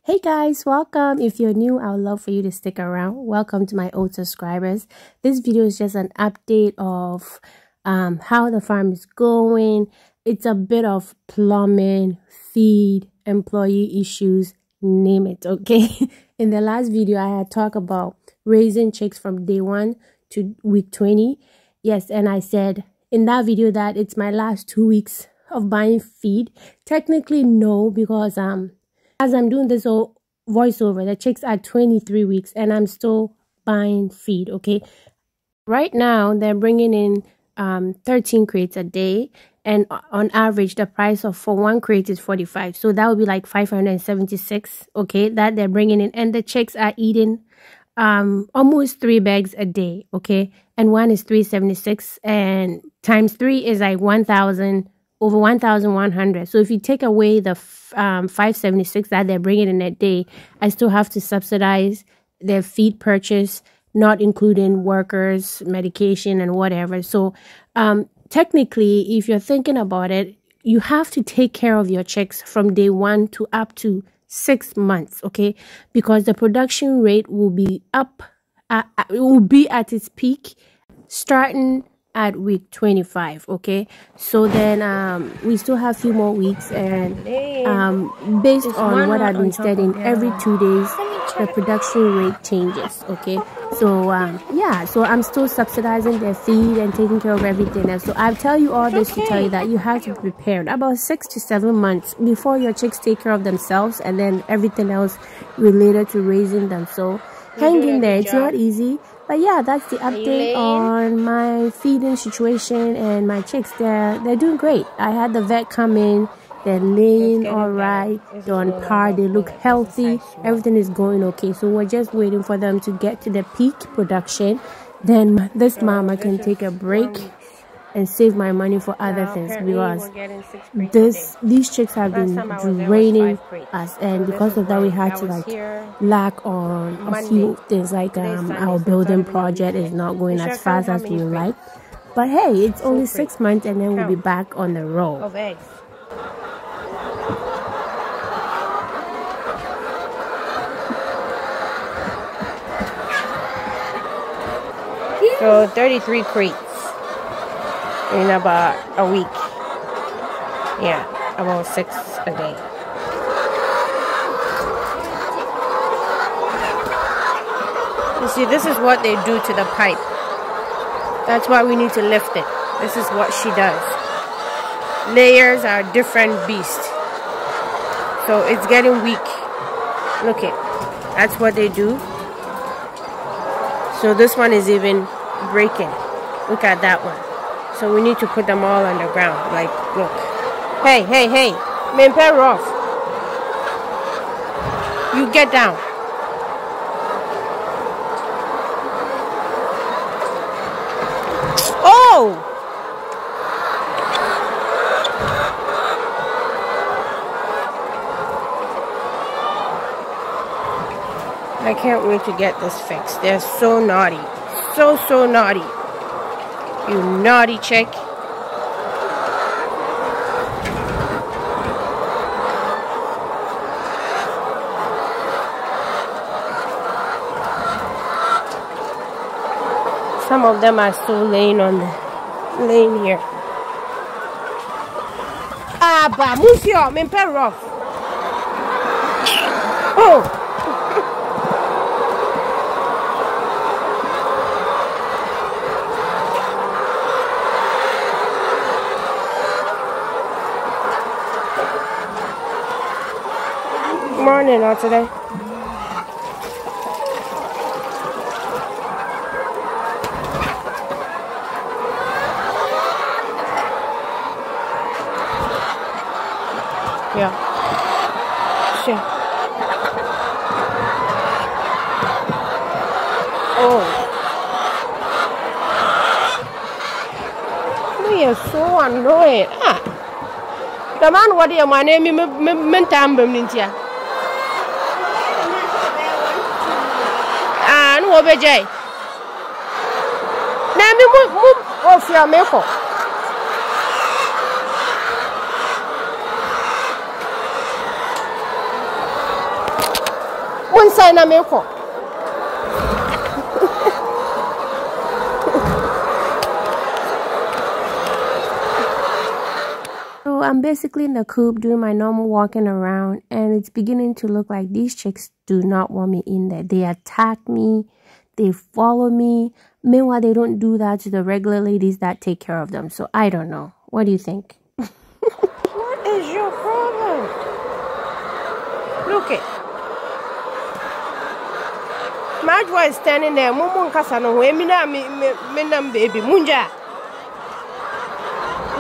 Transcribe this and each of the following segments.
Hey guys, welcome. If you're new, I would love for you to stick around. Welcome to my old subscribers. This video is just an update of how the farm is going. It's a bit of plumbing, feed, employee issues, name it, okay? In the last video, I had talked about raising chicks from day 1 to week 20. Yes, and I said in that video that it's my last 2 weeks of buying feed. Technically, no, because as I'm doing this whole voiceover, the chicks are 23 weeks and I'm still buying feed, okay? Right now, they're bringing in 13 crates a day. And on average, the price for one crate is 45. So that would be like 576, okay, that they're bringing in. And the chicks are eating almost 3 bags a day, okay? And one is 376 and times 3 is like 1,000. Over 1,100. So if you take away the 576 that they're bringing in a day, I still have to subsidize their feed purchase, not including workers, medication, and whatever. So technically, if you're thinking about it, you have to take care of your chicks from day 1 to up to 6 months, okay? Because the production rate will be up, it will be at its peak starting at week 25, okay? So then we still have a few more weeks, and based on what I've been studying, every 2 days the production rate changes, okay? So yeah, so I'm still subsidizing their feed and taking care of everything else. So I tell you all this to tell you that you have to be prepared about 6 to 7 months before your chicks take care of themselves, and then everything else related to raising them. So hang in there, it's not easy. But yeah, that's the update on my feeding situation and my chicks. They're doing great. I had the vet come in. They're laying all right. They're on par. They look healthy. Everything is going okay. So we're just waiting for them to get to the peak production. Then this mama can take a break and save my money for other things, because these chicks have been draining us, and because of that we had to like lack on a few things, like our building project is not going as fast as we would like. But hey, it's only 6 months and then we'll be back on the road. So 33 crates in about a week. Yeah, about 6 a day. You see, this is what they do to the pipe. That's why we need to lift it. This is what she does. Layers are a different beast. So it's getting weak. Look it. That's what they do. So this one is even breaking. Look at that one. So we need to put them all on the ground. Like, look. Hey, hey, hey. Man, pair off. You get down. Oh! I can't wait to get this fixed. They're so naughty. So naughty. You naughty chick. Some of them are still laying here. Ah, bah, monsieur, me pay rough. Oh. Morning out today. Yeah. Sure. Oh. We are so annoyed. Ah. The man what my name obejay. Na mi mu ofia meko. Mun sai na meko. So I'm basically in the coop doing my normal walking around, and it's beginning to look like these chicks do not want me in there. They attack me, they follow me. Meanwhile, they don't do that to the regular ladies that take care of them. So I don't know. What do you think? What is your problem? Look it. Majwa is standing there. Mumun kasano we mina minam baby munja.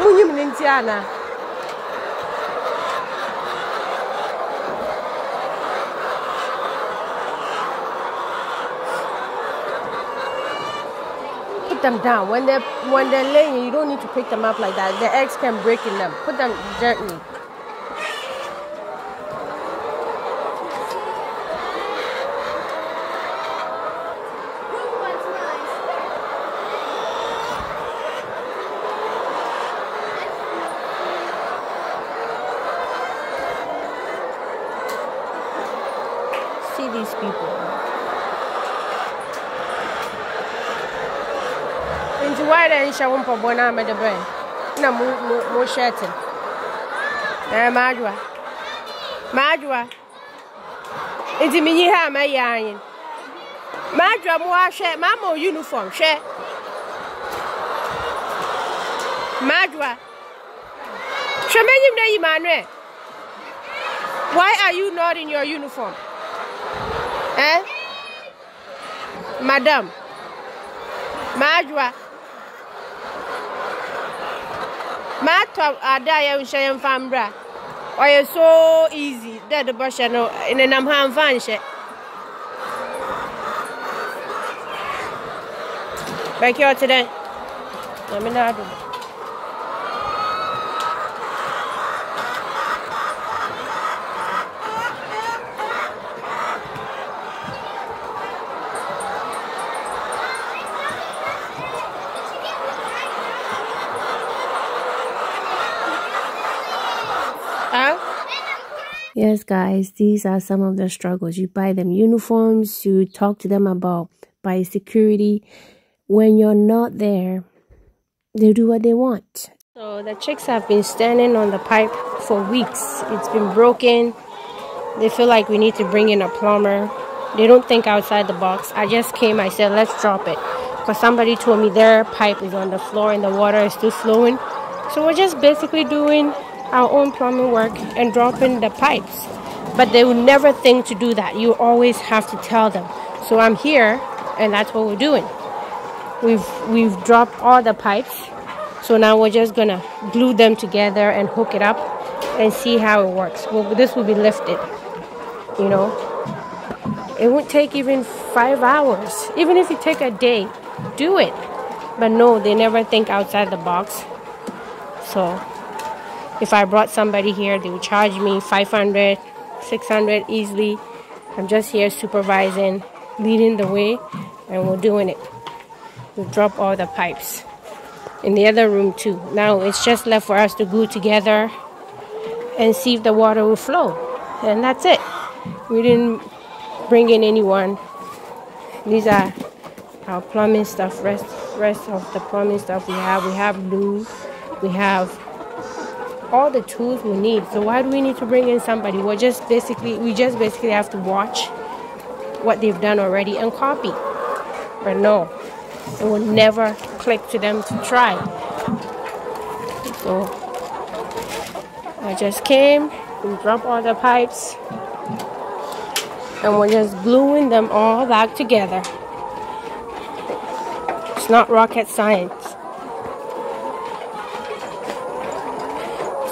Munyim nintiana. Put them down. When they're laying, you don't need to pick them up like that. The eggs can break in them. Put them gently. See these people. Into why then she won't put one arm at the brain. No more shirting. Majwa. Into me ha my yarn. Majwa more share mamma uniform share. Majwa. Shemanim Emmanuel. Why are you not in your uniform? Eh? Madam. Majwa. Matwa adaya ushayam fambra. Why you so easy? That the brush no in an amham fanche. Back here today. I'm in Adu. Yes, guys, these are some of the struggles. You buy them uniforms, you talk to them about biosecurity. When you're not there, they do what they want. So the chicks have been standing on the pipe for weeks. It's been broken. They feel like we need to bring in a plumber. They don't think outside the box. I just came, I said, let's drop it. Because somebody told me their pipe is on the floor and the water is still flowing. So we're just basically doing our own plumbing work and dropping the pipes. But they would never think to do that. You always have to tell them. So I'm here and that's what we're doing. We've dropped all the pipes. So now we're just gonna glue them together and hook it up and see how it works. Well, this will be lifted, you know. It won't take even 5 hours. Even if you take a day, do it. But no, they never think outside the box. So if I brought somebody here, they would charge me $500, $600 easily. I'm just here supervising, leading the way, and we're doing it. We drop all the pipes in the other room too. Now it's just left for us to glue together and see if the water will flow. And that's it. We didn't bring in anyone. These are our plumbing stuff, rest of the plumbing stuff we have. We have glue, we have all the tools we need. So why do we need to bring in somebody? We just basically have to watch what they've done already and copy. But no, it will never click to them to try. So I just came, we dropped all the pipes, and we're just gluing them all back together. It's not rocket science.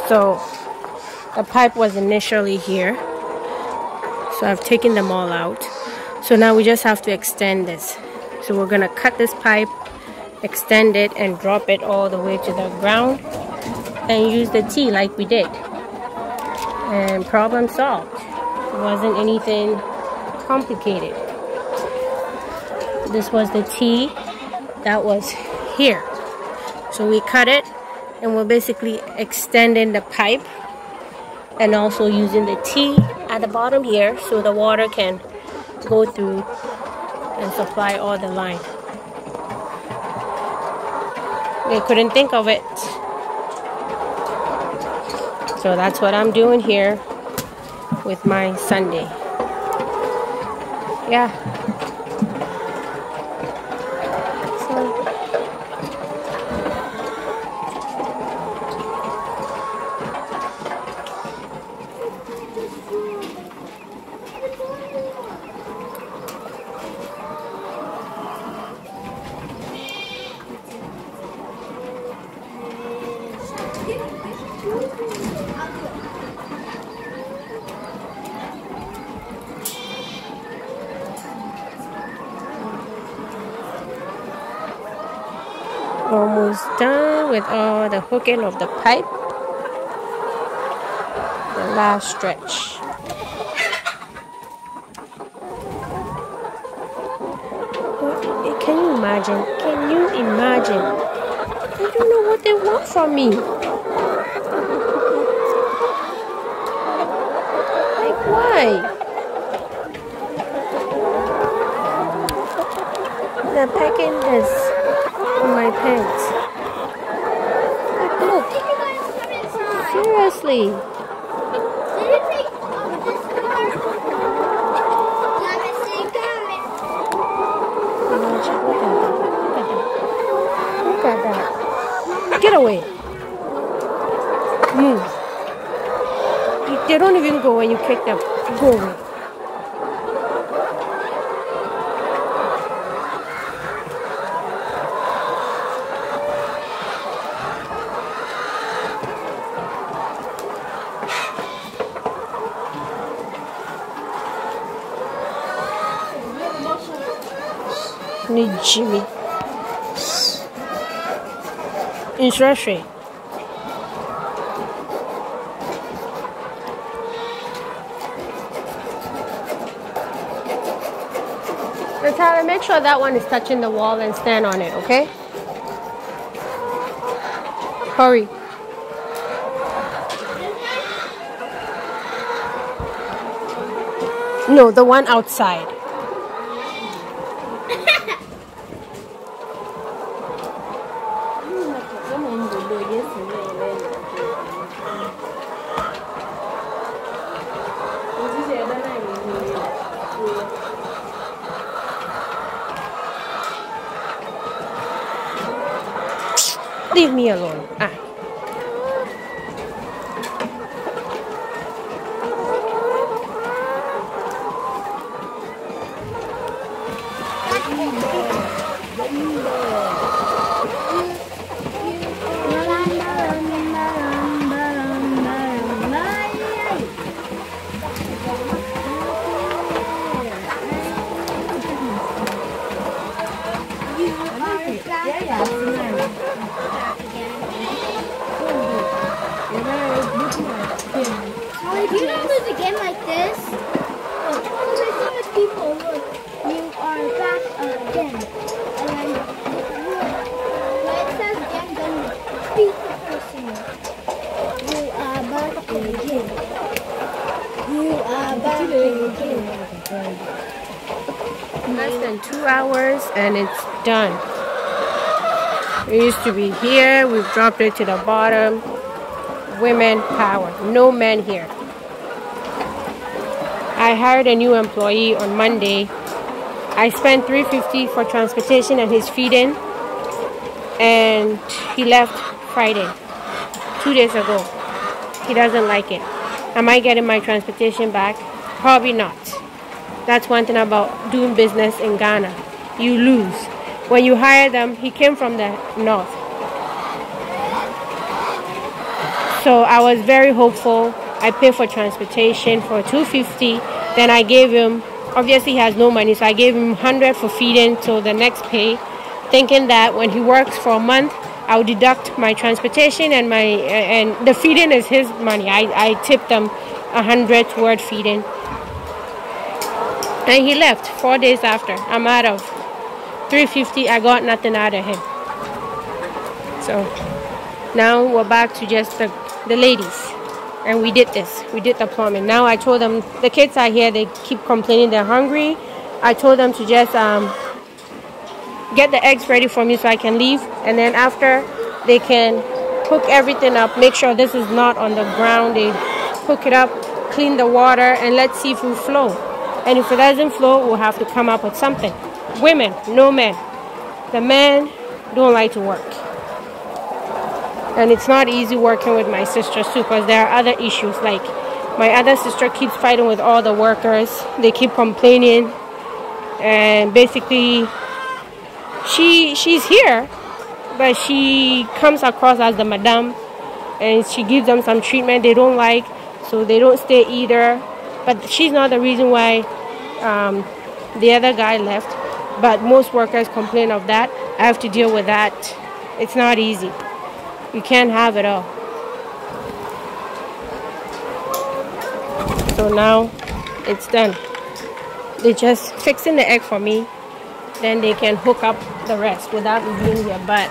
So the pipe was initially here, so I've taken them all out. So now we just have to extend this. So we're gonna cut this pipe, extend it, and drop it all the way to the ground and use the T like we did. And problem solved. It wasn't anything complicated. This was the T that was here. So we cut it, and we're basically extending the pipe and also using the T at the bottom here so the water can go through and supply all the line. They couldn't think of it. So that's what I'm doing here with my Sunday. Yeah. Almost done with all the hooking of the pipe. The last stretch. Can you imagine? Can you imagine? I don't know what they want from me. Like, why? The packing is on my pants. Like, look. Seriously. Look at that. Get away. Move. They don't even go when you kick them. Go away. Need Jimmy. Interest rate. Natalia, make sure that one is touching the wall and stand on it, okay? Hurry. No, the one outside. Leave me alone. Ah. If you don't lose a game like this, there's so much people. Look, you are back again. And then when it says again, then beat the person. You are back again. You are back again. Less than 2 hours and it's done. It used to be here. We've dropped it to the bottom. Women power. No men here. I hired a new employee on Monday. I spent $350 for transportation and his feeding, and he left Friday, 2 days ago. He doesn't like it. Am I getting my transportation back? Probably not. That's one thing about doing business in Ghana. You lose. When you hire them, he came from the north. So I was very hopeful. I paid for transportation for $250. Then I gave him, obviously he has no money, so I gave him $100 for feeding till the next pay, thinking that when he works for a month, I would deduct my transportation and the feeding is his money. I tipped him $100 toward feeding. And he left 4 days after. I'm out of $3.50. I got nothing out of him. So now we're back to just the ladies. And we did this. We did the plumbing. Now I told them, the kids are here. They keep complaining they're hungry. I told them to just get the eggs ready for me so I can leave. And then after, they can hook everything up. Make sure this is not on the ground. They hook it up, clean the water, and let seafood flow. And if it doesn't flow, we'll have to come up with something. Women, no men. The men don't like to work. And it's not easy working with my sisters too, because there are other issues. Like my other sister keeps fighting with all the workers. They keep complaining. And basically, she's here, but she comes across as the madam. And she gives them some treatment they don't like. So they don't stay either. But she's not the reason why the other guy left. But most workers complain of that. I have to deal with that. It's not easy. You can't have it all. So now it's done. They're just fixing the egg for me. Then they can hook up the rest without me being here. But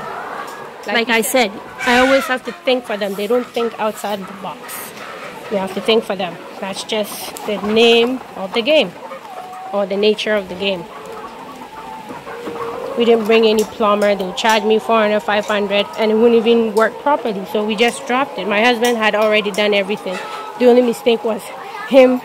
like I said, I always have to think for them. They don't think outside the box. You have to think for them. That's just the name of the game, or the nature of the game. We didn't bring any plumber. They charged me $400, $500, and it wouldn't even work properly. So we just dropped it. My husband had already done everything. The only mistake was him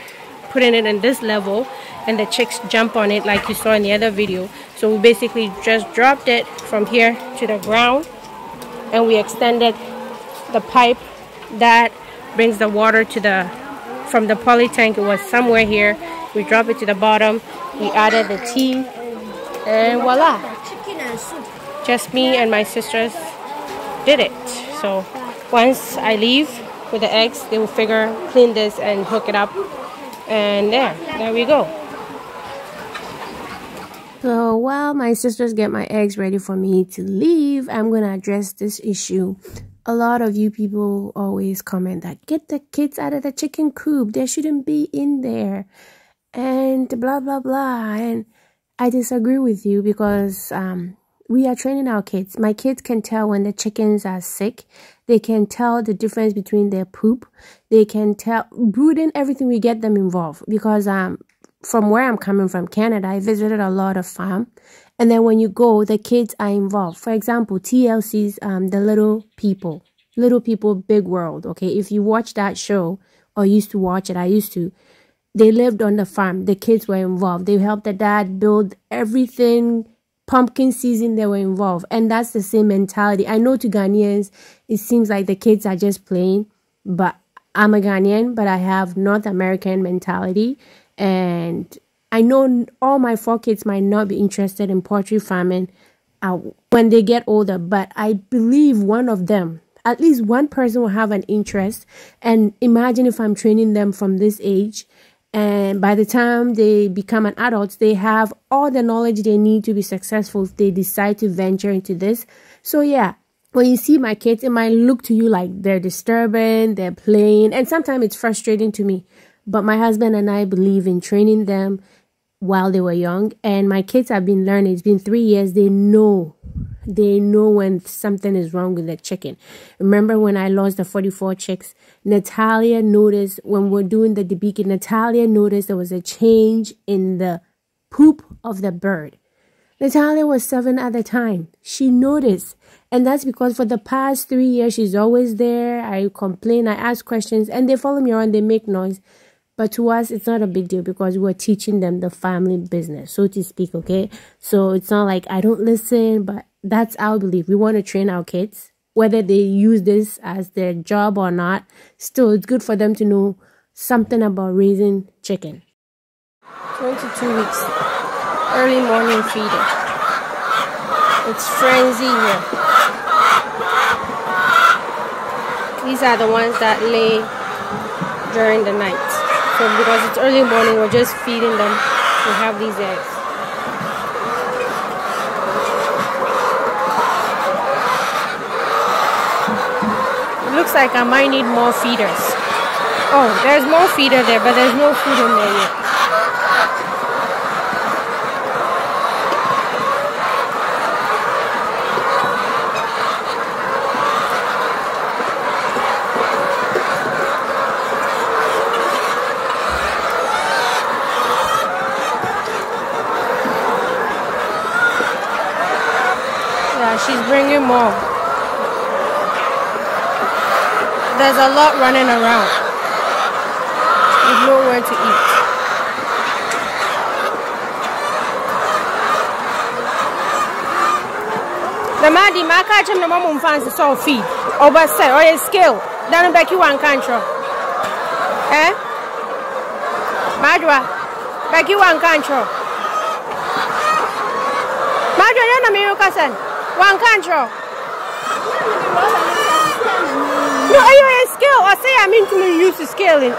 putting it in this level, and the chicks jump on it like you saw in the other video. So we basically just dropped it from here to the ground, and we extended the pipe that brings the water to from the poly tank. It was somewhere here. We drop it to the bottom. We added the tea, and voila. Just me and my sisters did it. So once I leave with the eggs, they will clean this and hook it up. And there we go. So while my sisters get my eggs ready for me to leave, I'm going to address this issue. A lot of you people always comment that, get the kids out of the chicken coop. They shouldn't be in there. And blah, blah, blah. And I disagree with you, because we are training our kids. My kids can tell when the chickens are sick. They can tell the difference between their poop. They can tell, brooding, everything. We get them involved, because from where I'm coming from, Canada, I visited a lot of farm. And then when you go, the kids are involved. For example, TLC's The Little People, Big World. Okay, if you watch that show or used to watch it, I used to. They lived on the farm. The kids were involved. They helped the dad build everything. Pumpkin season, they were involved. And that's the same mentality. I know to Ghanaians, it seems like the kids are just playing. But I'm a Ghanaian, but I have North American mentality. And I know all my 4 kids might not be interested in poultry farming when they get older. But I believe one of them, at least one person, will have an interest. And imagine if I'm training them from this age. And by the time they become an adult, they have all the knowledge they need to be successful if they decide to venture into this. So yeah, when you see my kids, it might look to you like they're disturbing, they're playing, and sometimes it's frustrating to me. But my husband and I believe in training them while they were young. And my kids have been learning. It's been 3 years. They know when something is wrong with the chicken. Remember when I lost the 44 chicks? Natalia noticed when we're doing the debeaking. Natalia noticed there was a change in the poop of the bird. Natalia was 7 at the time. She noticed. And that's because for the past 3 years, she's always there. I complain, I ask questions, and they follow me around, they make noise. But to us, it's not a big deal, because we're teaching them the family business, so to speak, okay? So it's not like I don't listen, but that's our belief. We want to train our kids, whether they use this as their job or not. Still, it's good for them to know something about raising chicken. 22 weeks. Early morning feeding. It's frenzy here. These are the ones that lay during the night. So because it's early morning, we're just feeding them. We have these eggs. It looks like I might need more feeders. Oh, there's more feeder there, but there's no food in there yet. she's bringing more. There's a lot running around. There's nowhere to eat. The man, the catch him the mom fans so feed. Over say, or a scale. Down back you one control. Eh? Madra, back you one control. Madra, you're not American son. One control. No, are you a scale? Or say I'm into use to scaling.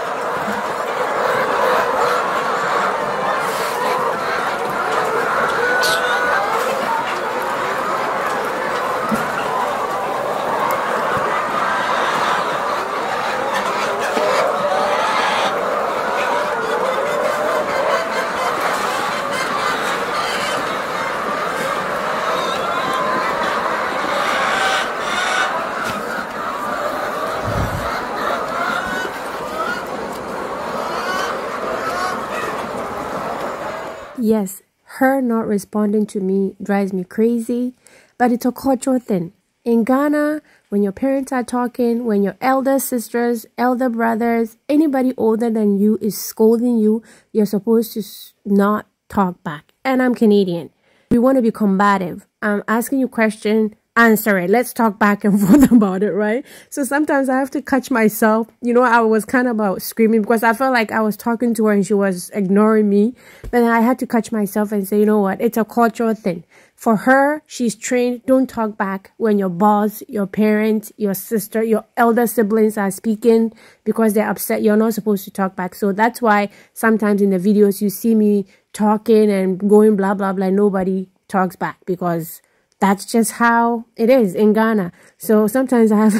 Yes, her not responding to me drives me crazy, but it's a cultural thing. In Ghana, when your parents are talking, when your elder sisters, elder brothers, anybody older than you is scolding you, you're supposed to not talk back. And I'm Canadian. We want to be combative. I'm asking you a question, answer it. Let's talk back and forth about it, right? So sometimes I have to catch myself. You know, I was kind of about screaming because I felt like I was talking to her and she was ignoring me. But I had to catch myself and say, you know what? It's a cultural thing. For her, she's trained, don't talk back when your boss, your parents, your sister, your elder siblings are speaking because they're upset. You're not supposed to talk back. So that's why sometimes in the videos you see me talking and going blah, blah, blah. Nobody talks back because that's just how it is in Ghana. So sometimes I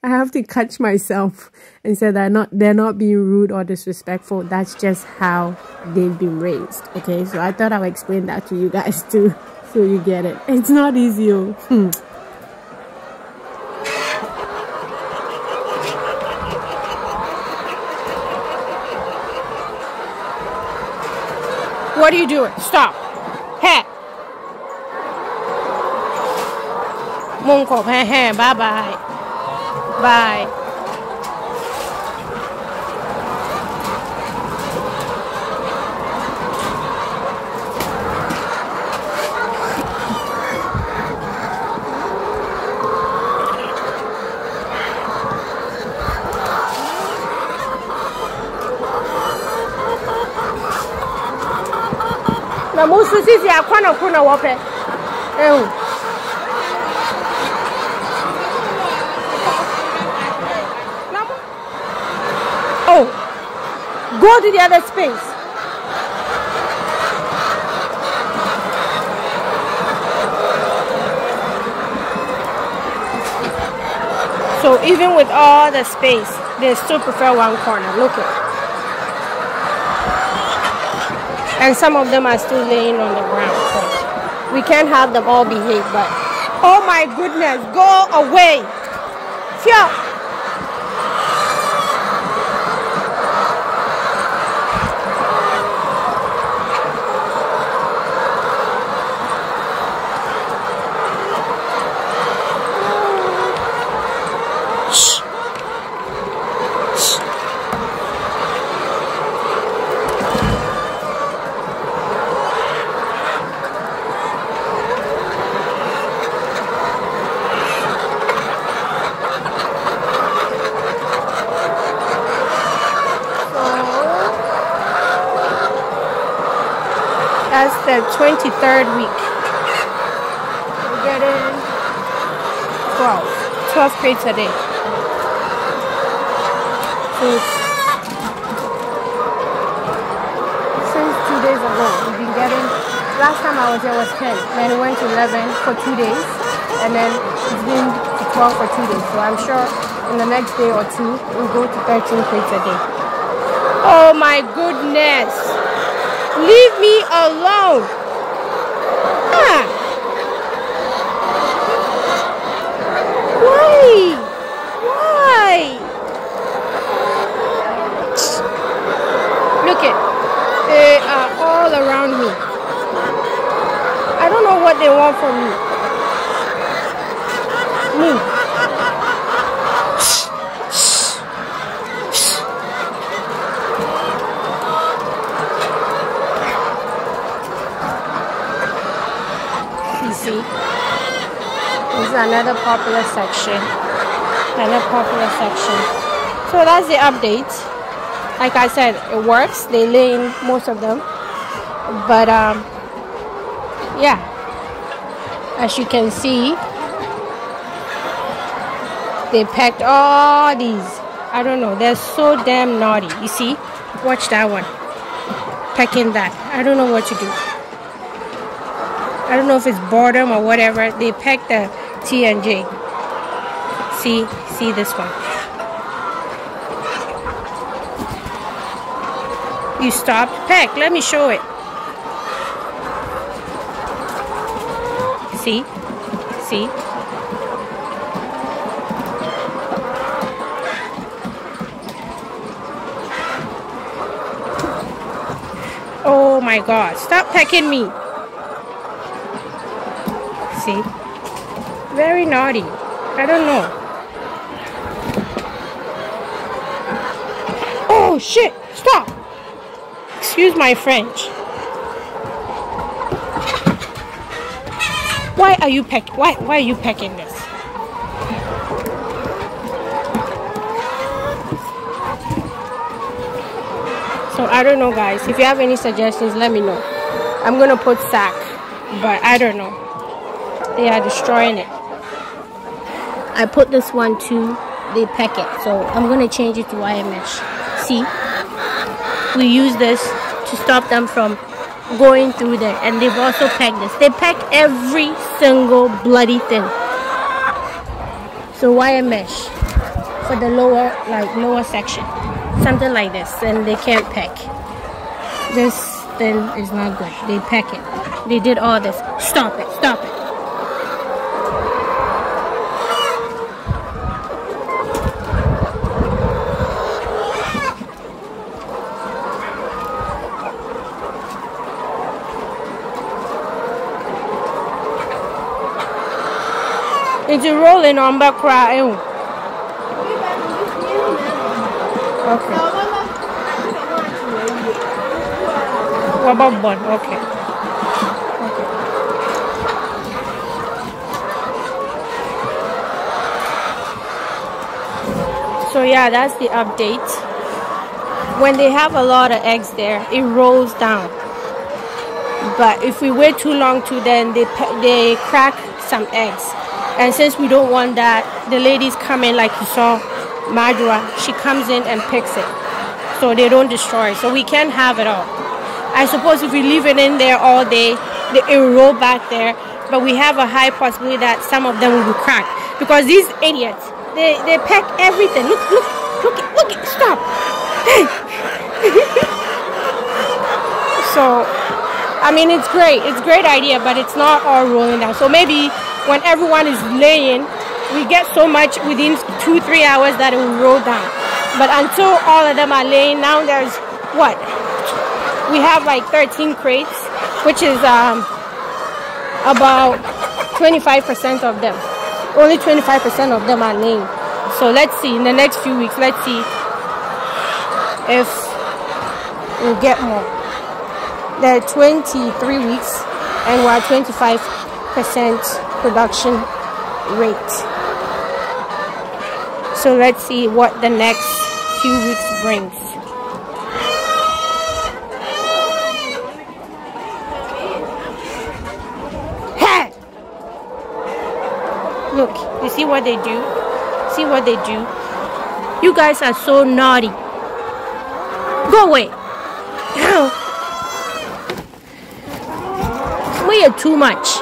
have to catch myself and say that they're not being rude or disrespectful. That's just how they've been raised. Okay, so I thought I would explain that to you guys too, so you get it. It's not easy. What are you doing? Stop. Hey. Monko, hey, bye bye. Bye. Na musu sisi akwana kuna wope. Oh, go to the other space. So even with all the space, they still prefer one corner. Look at it. And some of them are still laying on the ground. So we can't have them all behave, but oh my goodness, go away. Phew. That's the 23rd week. We're getting 12 crates a day. So since 2 days ago, we've been getting, last time I was here was 10, then it went to 11 for 2 days, and then it's been to 12 for 2 days. So I'm sure in the next day or two, we'll go to 13 crates a day. Oh my goodness! Leave me alone! Ah. Why? Why? Look it. They are all around me. I don't know what they want from me. Move. You see? This is another popular section. Another popular section. So that's the update. Like I said, it works. They lay in most of them. But yeah. As you can see, they packed all these. I don't know. They're so damn naughty. You see? Watch that one. Packing that. I don't know what to do. I don't know if it's boredom or whatever. They packed the T&J. See this one. You stopped. Peck. Let me show it. See? Oh my God. Stop pecking me. See? Very naughty. I don't know. Oh shit. Stop. Excuse my French. Why are you pecking this? So I don't know, guys. If you have any suggestions, let me know. I'm gonna put sack, but I don't know. They are destroying it. I put this one too. They peck it, so I'm gonna change it to wire mesh. See, we use this to stop them from going through there, and they've also pecked this. They peck every single bloody thing. So wire mesh for the lower section, something like this, and they can't peck. This thing is not good. They peck it. They did all this. Stop it. Stop it. It's rolling on back cry. Okay. What about bun? Okay. So yeah, that's the update. When they have a lot of eggs there, it rolls down. But if we wait too long then they crack some eggs. And since we don't want that, the ladies come in, like you saw Madra, she comes in and picks it. So they don't destroy it. So we can't have it all. I suppose if we leave it in there all day, it will roll back there. But we have a high possibility that some of them will be cracked. Because these idiots, they peck everything. Look, stop. Hey. So, I mean, it's great. It's a great idea, but it's not all rolling down. So maybe when everyone is laying, we get so much within 2-3 hours that it will roll down. But until all of them are laying, now there's what? We have like 13 crates, which is about 25% of them. Only 25% of them are laying. So let's see, in the next few weeks, let's see if we'll get more. They're 23 weeks and we're at 25% production rate. So let's see what the next few weeks brings. Hey! Look, you see what they do? See what they do? You guys are so naughty. Go away. We are too much.